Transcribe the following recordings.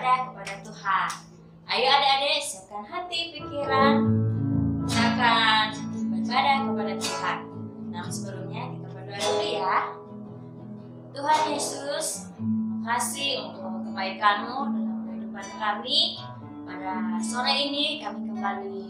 beribadah kepada Tuhan. Ayo adik-adik, siapkan hati, pikiran, kita akan beribadah kepada Tuhan. Namun sebelumnya kita berdoa dulu ya. Tuhan Yesus, terima kasih untuk kebaikan-Mu dalam kehidupan kami. Pada sore ini kami kembali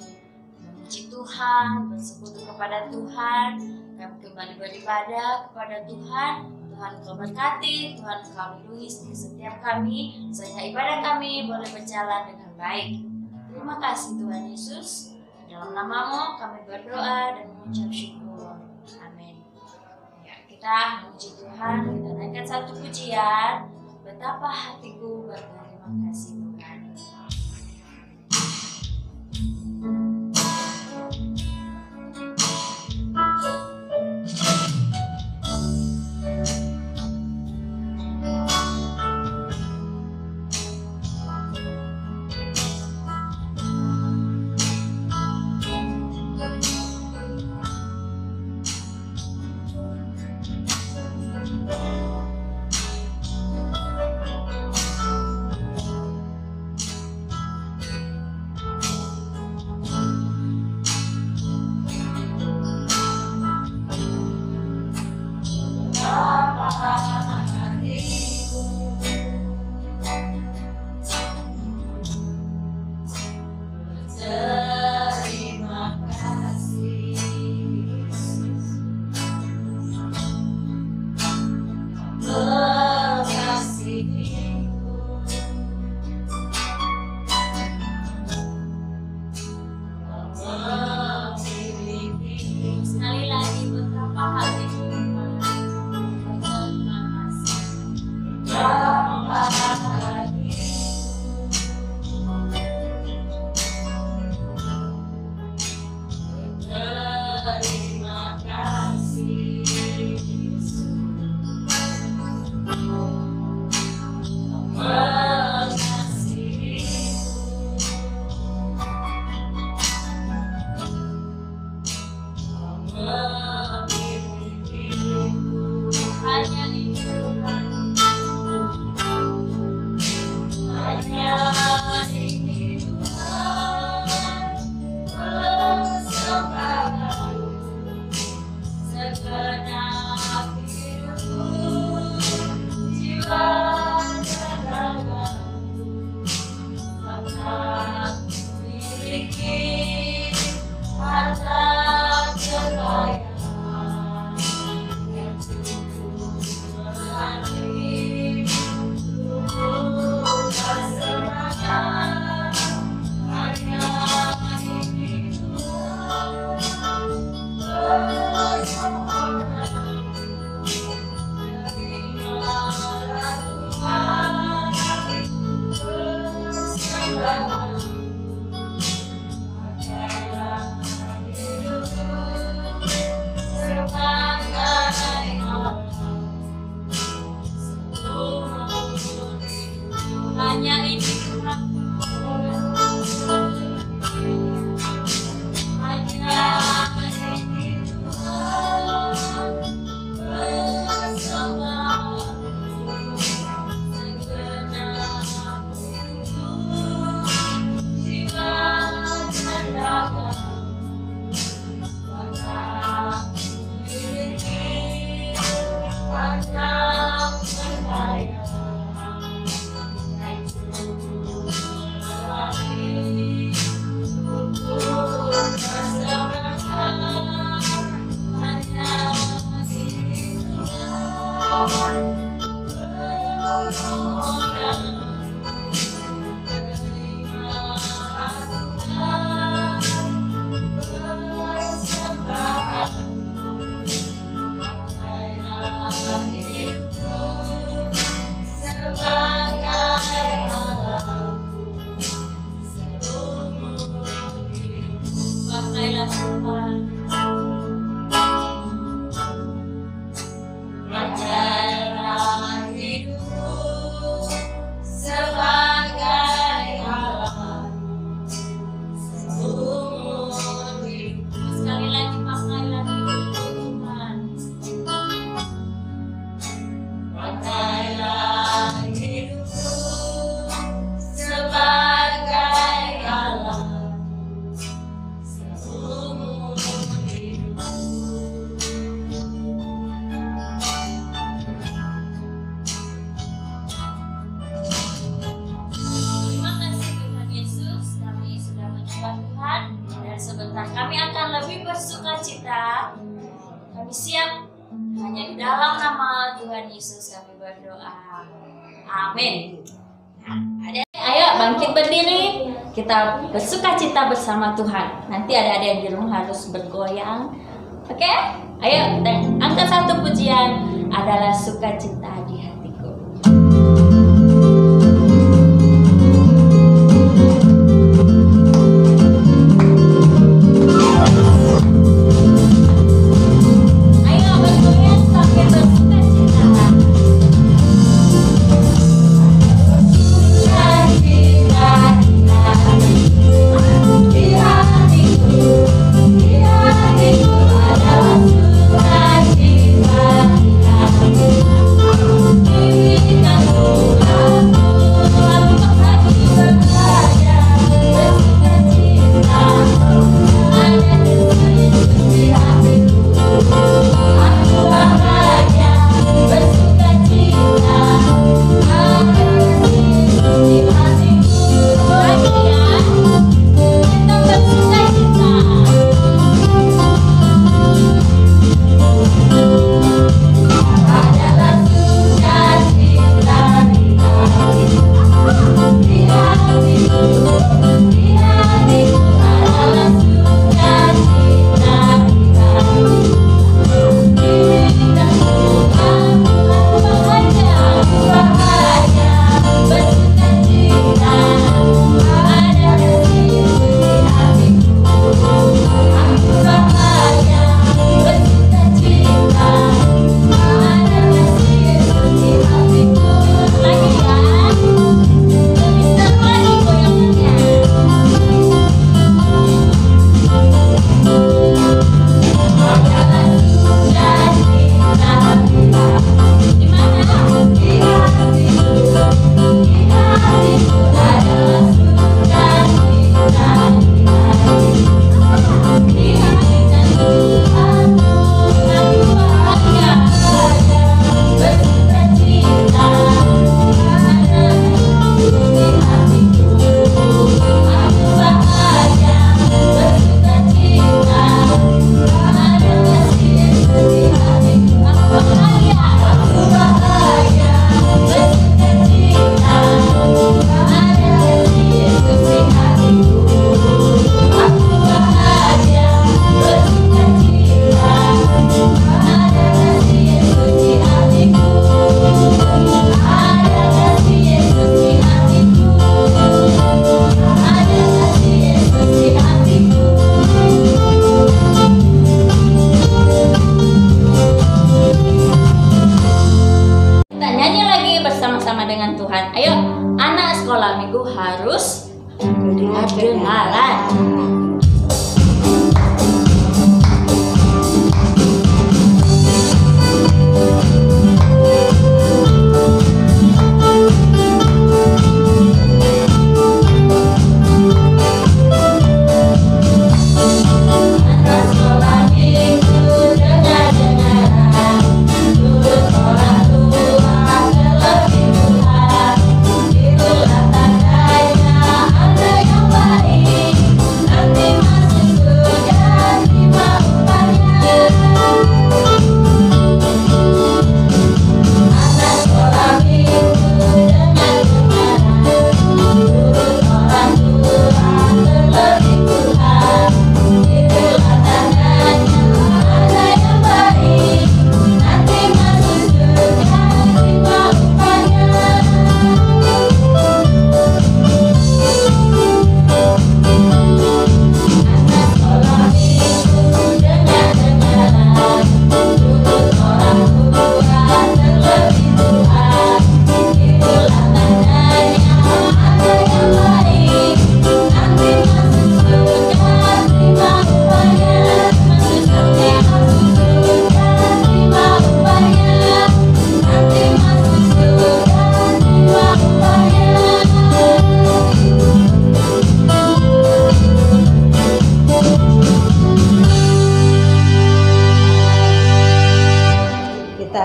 memuji Tuhan, bersekutu kepada Tuhan, kami kembali beribadah kepada Tuhan. Tuhan Engkau berkati, Tuhan Engkau lindungi setiap kami, sehingga ibadah kami boleh berjalan dengan baik. Terima kasih Tuhan Yesus. Dalam nama-Mu kami berdoa dan mengucap syukur. Amin. Ya, kita memuji Tuhan, kita naikkan satu pujian. Betapa hatiku berterima kasih Tuhan. dalam nama Tuhan Yesus kami berdoa. Amin. Ayo bangkit berdiri, kita bersukacita bersama Tuhan. Nanti ada yang di rumah harus bergoyang. Oke? Ayo, dan angkat satu pujian adalah sukacita di hatiku. Ayo bergoyang sampai bersukacita. Harus dengar-dengaran.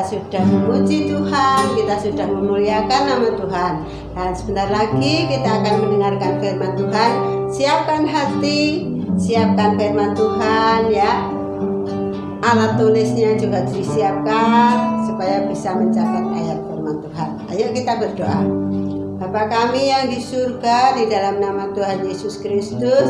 Sudah memuji Tuhan, kita sudah memuliakan nama Tuhan. Dan sebentar lagi kita akan mendengarkan firman Tuhan. Siapkan hati, siapkan firman Tuhan ya. alat tulisnya juga disiapkan supaya bisa mencatat ayat firman Tuhan. Ayo kita berdoa. Bapa kami yang di surga, di dalam nama Tuhan Yesus Kristus,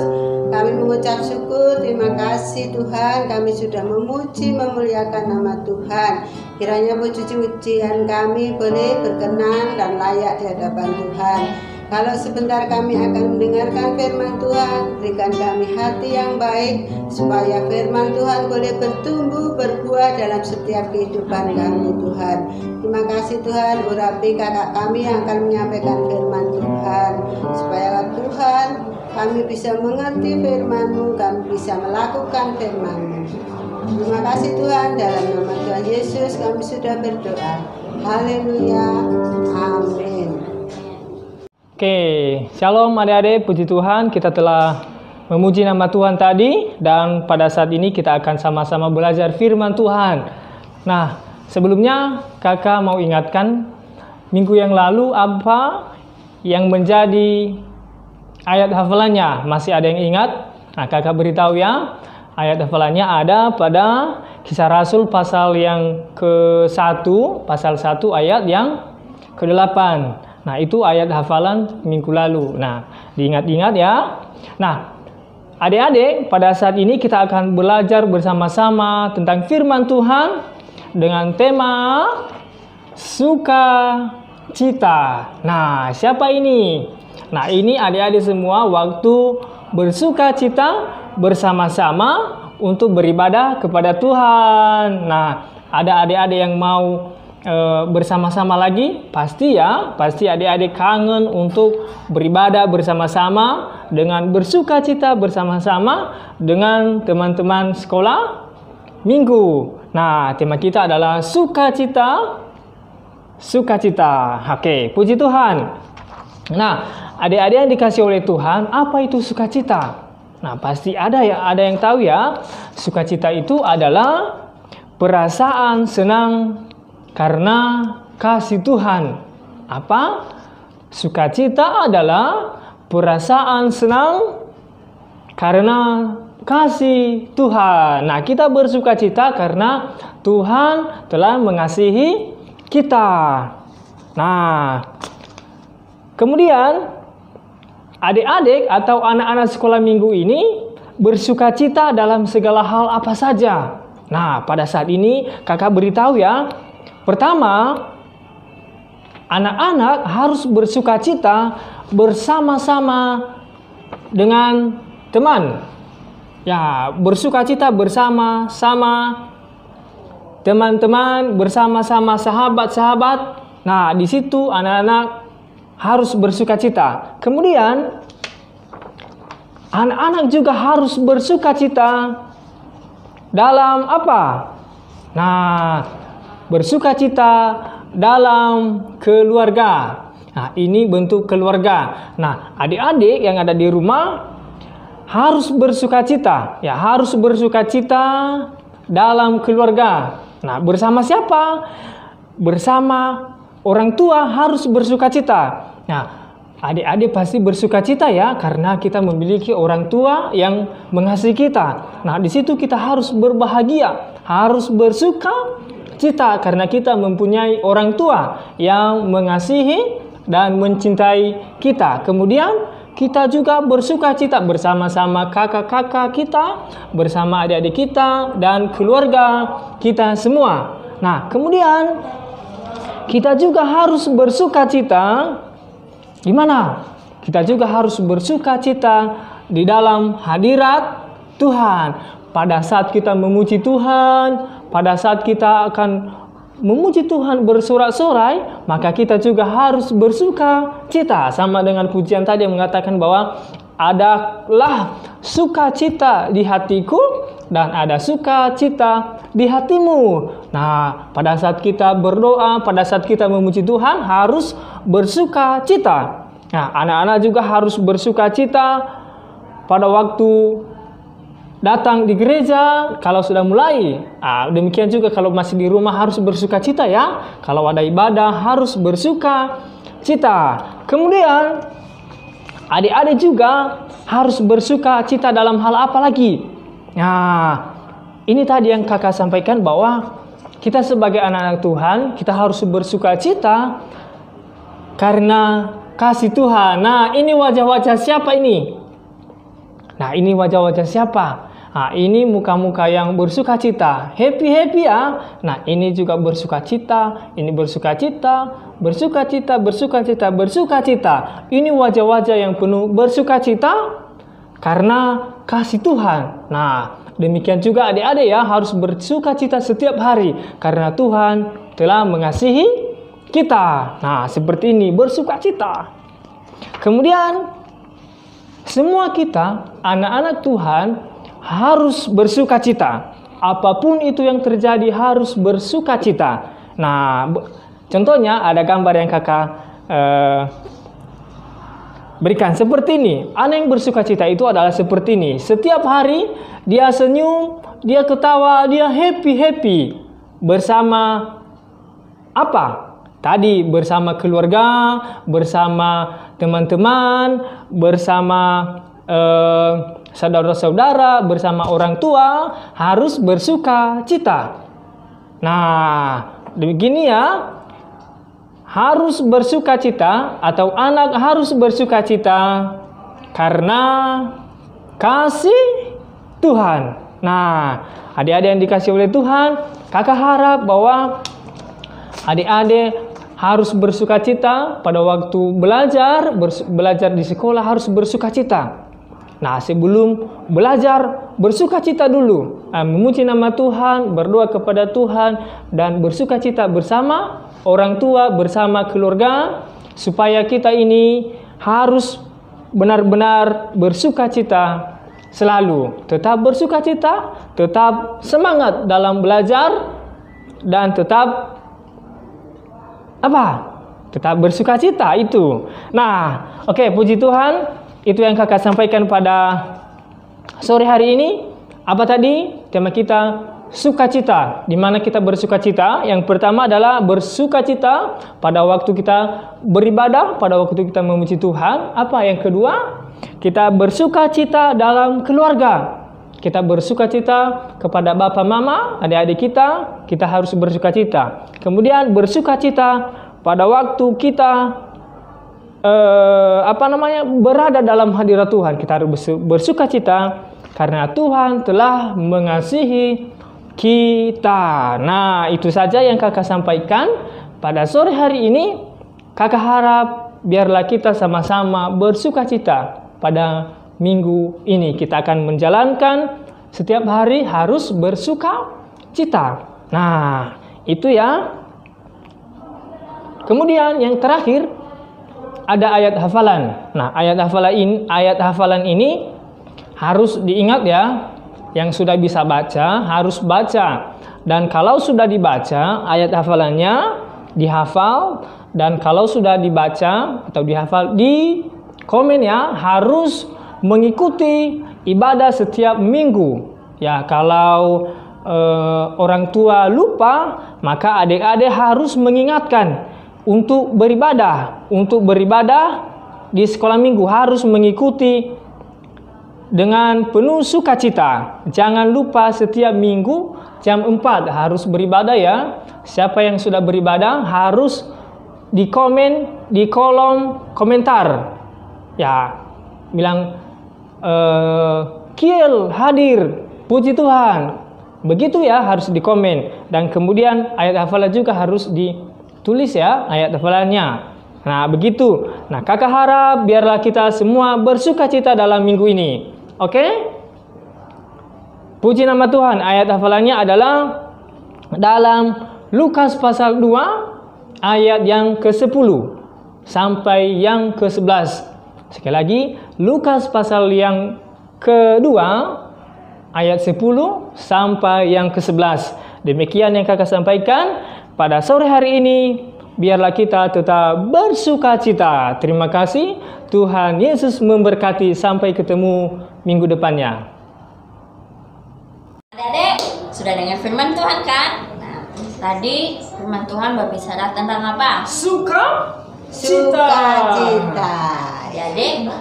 kami mengucap syukur, terima kasih Tuhan, kami sudah memuji, memuliakan nama Tuhan. Kiranya puji-pujian kami boleh berkenan dan layak di hadapan Tuhan. Kalau sebentar kami akan mendengarkan firman Tuhan, berikan kami hati yang baik, supaya firman Tuhan boleh bertumbuh, berbuah dalam setiap kehidupan kami Tuhan. Terima kasih Tuhan, urapi kakak kami yang akan menyampaikan firman Tuhan, supaya Tuhan kami bisa mengerti firman-Mu, kami bisa melakukan firman-Mu. Terima kasih Tuhan, dalam nama Tuhan Yesus kami sudah berdoa. Haleluya, amin. Oke, shalom adik-adik, puji Tuhan, kita telah memuji nama Tuhan tadi, dan pada saat ini kita akan sama-sama belajar firman Tuhan. Nah, sebelumnya kakak mau ingatkan, minggu yang lalu apa yang menjadi ayat hafalannya? Masih ada yang ingat? Nah, kakak beritahu ya, ayat hafalannya ada pada Kisah Rasul pasal yang ke-1, pasal 1 ayat yang ke-8. Nah, itu ayat hafalan minggu lalu. Nah, diingat-ingat ya. Nah, adik-adik, pada saat ini kita akan belajar bersama-sama tentang firman Tuhan dengan tema sukacita. Nah, siapa ini? Nah, ini adik-adik semua waktu bersukacita bersama-sama untuk beribadah kepada Tuhan. Nah, ada adik-adik yang mau bersama-sama lagi, pasti adik-adik kangen untuk beribadah bersama-sama dengan bersukacita bersama-sama dengan teman-teman sekolah minggu. Nah, tema kita adalah sukacita. Oke, puji Tuhan. Nah, adik-adik yang dikasih oleh Tuhan, apa itu sukacita? Nah, pasti ada yang tahu ya. Sukacita itu adalah perasaan senang karena kasih Tuhan. Apa? Sukacita adalah perasaan senang karena kasih Tuhan. Nah, kita bersukacita karena Tuhan telah mengasihi kita. Nah, kemudian adik-adik atau anak-anak sekolah minggu ini bersukacita dalam segala hal apa saja. Nah, pada saat ini kakak beritahu ya. Pertama, anak-anak harus bersukacita bersama-sama dengan teman. Ya, bersukacita bersama-sama teman-teman, bersama-sama sahabat-sahabat. Nah, di situ anak-anak harus bersukacita. Kemudian, anak-anak juga harus bersukacita dalam apa? Nah, bersukacita dalam keluarga. Nah, ini bentuk keluarga. Nah, adik-adik yang ada di rumah harus bersukacita. Ya, harus bersukacita dalam keluarga. Nah, bersama siapa? Bersama orang tua harus bersukacita. Nah, adik-adik pasti bersukacita ya, karena kita memiliki orang tua yang mengasihi kita. Nah, di situ kita harus berbahagia, harus bersukacita karena kita mempunyai orang tua yang mengasihi dan mencintai kita. Kemudian kita juga bersukacita bersama-sama kakak-kakak kita, bersama adik-adik kita dan keluarga kita semua. Nah, kemudian kita juga harus bersukacita di mana? Kita juga harus bersukacita di dalam hadirat Tuhan. Pada saat kita memuji Tuhan, pada saat kita akan memuji Tuhan bersorak-sorai, maka kita juga harus bersukacita. Sama dengan pujian tadi yang mengatakan bahwa adalah sukacita di hatiku dan ada sukacita di hatimu. Nah, pada saat kita berdoa, pada saat kita memuji Tuhan harus bersukacita. Nah, anak-anak juga harus bersukacita pada waktu datang di gereja kalau sudah mulai. Demikian juga kalau masih di rumah harus bersukacita ya. Kalau ada ibadah harus bersukacita. Kemudian adik-adik juga harus bersukacita dalam hal apa lagi? Nah, ini tadi yang kakak sampaikan bahwa kita sebagai anak-anak Tuhan, kita harus bersuka cita karena kasih Tuhan. Nah, ini wajah-wajah siapa ini? Nah, ini wajah-wajah siapa? Nah, ini muka-muka yang bersuka cita. Happy-happy ya. Nah, ini juga bersuka cita. Ini bersuka cita. Bersuka cita, bersuka cita, bersuka cita. Ini wajah-wajah yang penuh bersuka cita karena kasih Tuhan. Nah, demikian juga adik-adik ya, harus bersuka cita setiap hari karena Tuhan telah mengasihi kita. Nah, seperti ini, bersuka cita. Kemudian, semua kita, anak-anak Tuhan, harus bersuka cita. Apapun itu yang terjadi harus bersuka cita. Nah, contohnya ada gambar yang kakak berikan seperti ini. Anak yang bersuka cita itu adalah seperti ini. Setiap hari dia senyum, dia ketawa, dia happy bersama apa? Tadi bersama keluarga, bersama teman-teman, bersama saudara-saudara, bersama orang tua, harus bersuka cita. Nah, begini ya, harus bersuka cita atau anak harus bersuka cita karena kasih Tuhan. Nah, adik-adik yang dikasih oleh Tuhan, kakak harap bahwa adik-adik harus bersuka cita pada waktu belajar di sekolah harus bersuka cita. Nah, sebelum belajar bersuka cita dulu, memuji nama Tuhan, berdoa kepada Tuhan, dan bersuka cita bersama orang tua, bersama keluarga, supaya kita ini harus benar-benar bersuka cita selalu. Tetap bersuka cita, tetap semangat dalam belajar, dan tetap tetap bersuka cita itu. Nah, oke, puji Tuhan. Itu yang kakak sampaikan pada sore hari ini. Apa tadi? Tema kita sukacita. Di mana kita bersuka cita? Yang pertama adalah bersuka cita pada waktu kita beribadah, pada waktu kita memuji Tuhan. Apa yang kedua? Kita bersuka cita dalam keluarga. Kita bersuka cita kepada Bapak Mama, adik-adik kita harus bersuka cita. Kemudian bersuka cita pada waktu kita berada dalam hadirat Tuhan. Kita harus bersuka cita karena Tuhan telah mengasihi kita. Nah, itu saja yang kakak sampaikan pada sore hari ini. Kakak harap biarlah kita sama-sama bersuka cita pada minggu ini. Kita akan menjalankan setiap hari harus bersuka cita. Nah, itu ya. Kemudian yang terakhir ada ayat hafalan. Nah, ayat hafalan ini harus diingat ya. Yang sudah bisa baca harus baca. Dan kalau sudah dibaca ayat hafalannya dihafal, dan kalau sudah dibaca atau dihafal di komen ya, harus mengikuti ibadah setiap minggu. Ya, kalau orang tua lupa, maka adik-adik harus mengingatkan untuk beribadah di sekolah minggu, harus mengikuti dengan penuh sukacita. Jangan lupa setiap minggu jam 4 harus beribadah ya. Siapa yang sudah beribadah harus di komen di kolom komentar. Ya, bilang Kiel hadir, puji Tuhan. Begitu ya, harus di komen. Dan kemudian ayat hafalan juga harus ditulis ya, ayat hafalannya. Nah, begitu. Nah, kakak harap biarlah kita semua bersuka cita dalam minggu ini. Oke? Puji nama Tuhan. Ayat hafalannya adalah dalam Lukas pasal 2 ayat yang ke-10 sampai yang ke-11. Sekali lagi, Lukas pasal yang kedua ayat 10 sampai yang ke-11. Demikian yang kakak sampaikan pada sore hari ini. Biarlah kita tetap bersuka cita. Terima kasih. Tuhan Yesus memberkati. Sampai ketemu minggu depannya. Adik-adik, sudah dengar firman Tuhan kan? Nah, tadi firman Tuhan berbicara tentang apa? Sukacita. Jadi,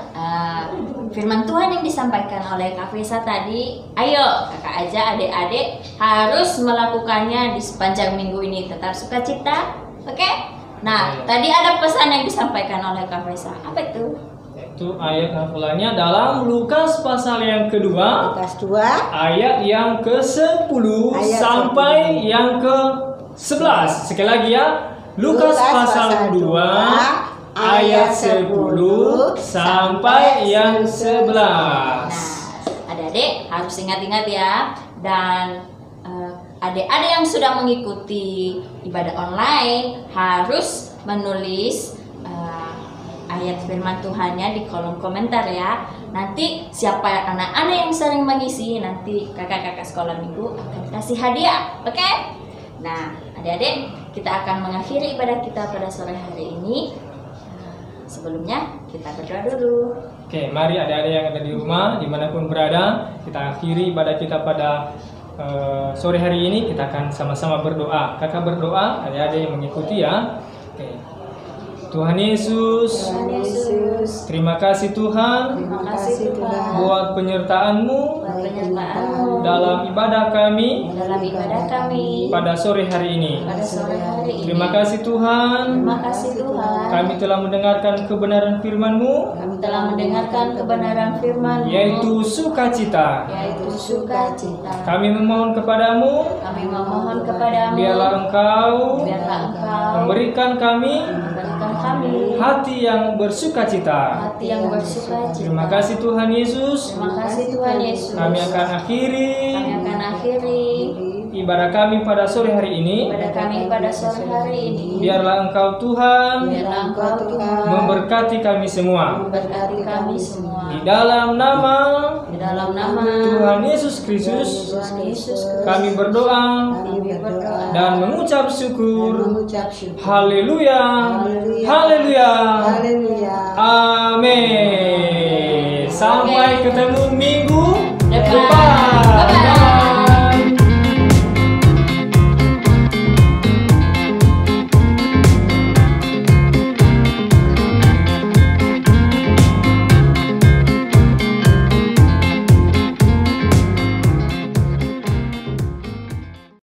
firman Tuhan yang disampaikan oleh Kak Fesa tadi, ayo kakak aja adik-adik harus melakukannya di sepanjang minggu ini. Tetap sukacita, oke? Nah, tadi ada pesan yang disampaikan oleh Kak Fesa. Apa itu? Itu ayat hafalannya dalam Lukas pasal yang kedua, Lukas 2 ayat yang ke-10 Ayat sampai yang ke-11. Sekali lagi ya, Lukas pasal 2 ayat 10 sampai yang 11. Nah, adik-adik harus ingat-ingat ya. Dan adik-adik yang sudah mengikuti ibadah online harus menulis ayat firman Tuhannya di kolom komentar ya. Nanti siapa anak-anak yang sering mengisi, nanti kakak-kakak sekolah minggu akan kasih hadiah. Oke? Nah, adik-adik, kita akan mengakhiri ibadah kita pada sore hari ini. Sebelumnya kita berdoa dulu. Oke, mari adik-adik yang ada di rumah, dimanapun berada, kita akhiri ibadah kita pada sore hari ini. Kita akan sama-sama berdoa. Kakak berdoa, adik-adik yang mengikuti ya. Oke. Tuhan Yesus, terima kasih Tuhan Terima kasih Tuhan buat penyertaan-Mu dalam ibadah kami pada sore hari ini. Terima kasih Tuhan, kami telah mendengarkan kebenaran firman-Mu, yaitu sukacita. Kami memohon kepadamu, biarlah Engkau memberikan kami hati yang bersukacita. Terima kasih Tuhan Yesus. Kami akan akhiri ibadah kami pada sore hari ini. Biarlah Engkau Tuhan memberkati kami semua. Di dalam nama Tuhan Yesus Kristus kami berdoa dan mengucap syukur. Haleluya. Haleluya. Amin. Sampai ketemu minggu depan.